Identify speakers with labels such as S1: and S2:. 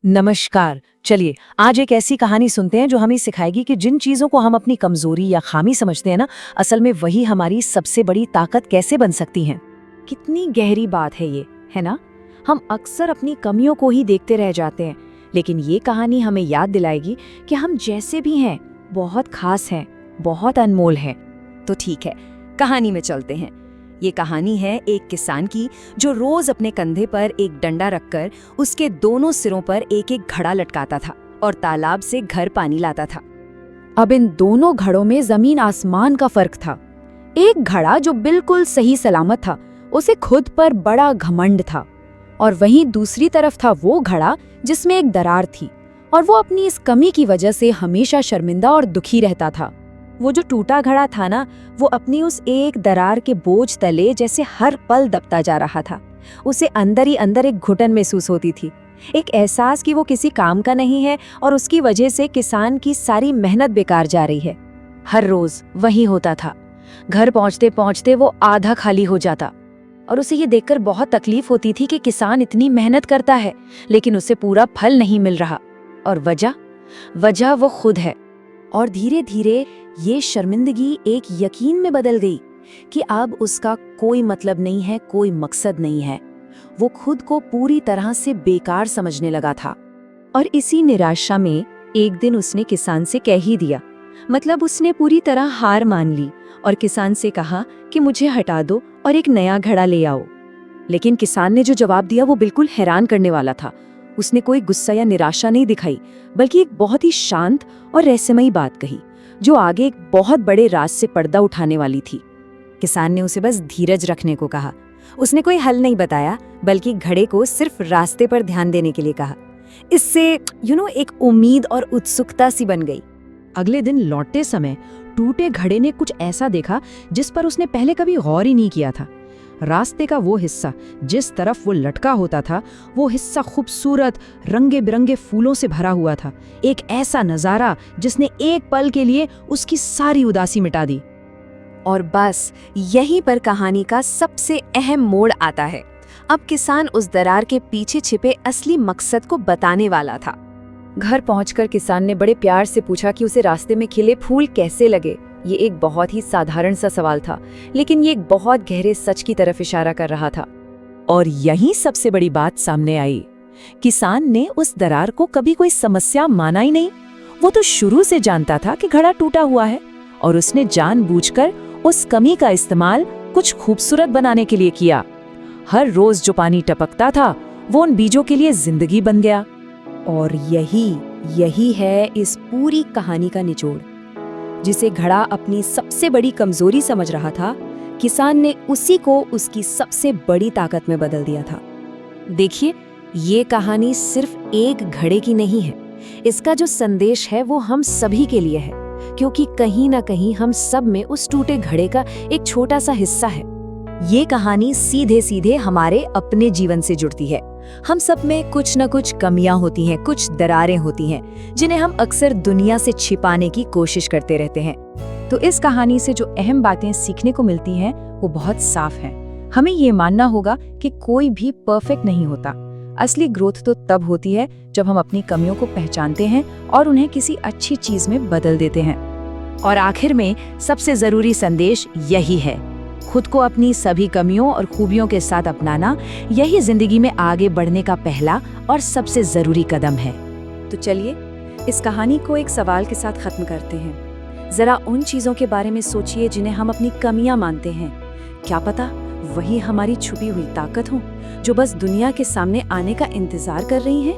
S1: नमस्कार। चलिए आज एक ऐसी कहानी सुनते हैं जो हमें सिखाएगी कि जिन चीजों को हम अपनी कमजोरी या खामी समझते हैं ना, असल में वही हमारी सबसे बड़ी ताकत कैसे बन सकती हैं।
S2: कितनी गहरी बात है ये, है ना। हम अक्सर अपनी कमियों को ही देखते रह जाते हैं, लेकिन ये कहानी हमें याद दिलाएगी कि हम जैसे भी हैं बहुत खास हैं, बहुत अनमोल हैं। तो ठीक है, कहानी में चलते हैं। ये कहानी है एक किसान की जो रोज अपने कंधे पर एक डंडा रखकर उसके दोनों सिरों पर एक एक घड़ा लटकाता था और तालाब से घर पानी लाता था। अब इन दोनों घड़ों में जमीन आसमान का फर्क था। एक घड़ा जो बिल्कुल सही सलामत था, उसे खुद पर बड़ा घमंड था, और वहीं दूसरी तरफ था वो घड़ा जिसमें एक दरार थी और वो अपनी इस कमी की वजह से हमेशा शर्मिंदा और दुखी रहता था। वो जो टूटा घड़ा था ना, वो अपनी उस एक दरार के बोझ तले जैसे हर पल दबता जा रहा था। उसे अंदर ही अंदर एक घुटन महसूस होती थी, एक एहसास कि वो किसी काम का नहीं है और उसकी वजह से किसान की सारी मेहनत बेकार जा रही है। हर रोज वही होता था। घर पहुंचते पहुंचते वो आधा खाली हो जाता और उसे ये देखकर बहुत तकलीफ होती थी कि किसान इतनी मेहनत करता है लेकिन उसे पूरा फल नहीं मिल रहा। और वजह वो खुद है। और धीरे धीरे ये शर्मिंदगी एक यकीन में बदल गई कि अब उसका कोई मतलब नहीं है, कोई मकसद नहीं है। वो खुद को पूरी तरह से बेकार समझने लगा था। और इसी निराशा में एक दिन उसने किसान से कह ही दिया, मतलब उसने पूरी तरह हार मान ली और किसान से कहा कि मुझे हटा दो और एक नया घड़ा ले आओ। लेकिन किसान ने जो जवाब दिया वो बिल्कुल हैरान करने वाला था। उसने कोई गुस्सा या निराशा नहीं दिखाई, बल्कि एक बहुत ही शांत और रहस्यमयी बात कही जो आगे एक बहुत बड़े राज से पर्दा उठाने वाली थी। किसान ने उसे बस धीरज रखने को कहा। उसने कोई हल नहीं बताया, बल्कि घड़े को सिर्फ रास्ते पर ध्यान देने के लिए कहा। इससे एक उम्मीद और उत्सुकता सी बन गई।
S1: अगले दिन लौटते समय टूटे घड़े ने कुछ ऐसा देखा जिस पर उसने पहले कभी गौर ही नहीं किया था। रास्ते का वो हिस्सा जिस तरफ वो लटका होता था, वो हिस्सा खूबसूरत रंगे बिरंगे फूलों से भरा हुआ था। एक ऐसा नजारा जिसने एक पल के लिए उसकी सारी उदासी मिटा दी।
S2: और बस यहीं पर कहानी का सबसे अहम मोड़ आता है। अब किसान उस दरार के पीछे छिपे असली मकसद को बताने वाला था। घर पहुंचकर किसान ने बड़े प्यार से पूछा कि उसे रास्ते में खिले फूल कैसे लगे। ये एक बहुत ही साधारण सा सवाल था, लेकिन ये एक बहुत गहरे सच की तरफ इशारा कर रहा था।
S1: और यही सबसे बड़ी बात सामने आई। किसान ने उस दरार को कभी कोई समस्या माना ही नहीं। वो तो शुरू से जानता था कि घड़ा टूटा हुआ है और उसने जानबूझकर उस कमी का इस्तेमाल कुछ खूबसूरत बनाने के लिए किया। हर रोज जो पानी टपकता था वो उन बीजों के लिए जिंदगी बन गया।
S2: और यही है इस पूरी कहानी का निचोड़। जिसे घड़ा अपनी सबसे बड़ी कमजोरी समझ रहा था, किसान ने उसी को उसकी सबसे बड़ी ताकत में बदल दिया था। देखिए, ये कहानी सिर्फ एक घड़े की नहीं है। इसका जो संदेश है वो हम सभी के लिए है, क्योंकि कहीं ना कहीं हम सब में उस टूटे घड़े का एक छोटा सा हिस्सा है। ये कहानी सीधे सीधे हमारे अपने जीवन से जुड़ती है। हम सब में कुछ न कुछ कमियां होती हैं, कुछ दरारें होती हैं, जिन्हें हम अक्सर दुनिया से छिपाने की कोशिश करते रहते हैं।
S1: तो इस कहानी से जो अहम बातें सीखने को मिलती हैं वो बहुत साफ हैं। हमें ये मानना होगा कि कोई भी परफेक्ट नहीं होता। असली ग्रोथ तो तब होती है जब हम अपनी कमियों को पहचानते हैं और उन्हें किसी अच्छी चीज में बदल देते हैं। और आखिर में सबसे जरूरी संदेश यही है, खुद को अपनी सभी कमियों और खूबियों के साथ अपनाना, यही जिंदगी में आगे बढ़ने का पहला और सबसे जरूरी कदम है।
S2: तो चलिए इस कहानी को एक सवाल के साथ खत्म करते हैं। जरा उन चीजों के बारे में सोचिए जिन्हें हम अपनी कमियां मानते हैं। क्या पता वही हमारी छुपी हुई ताकत हो, जो बस दुनिया के सामने आने का इंतजार कर रही है।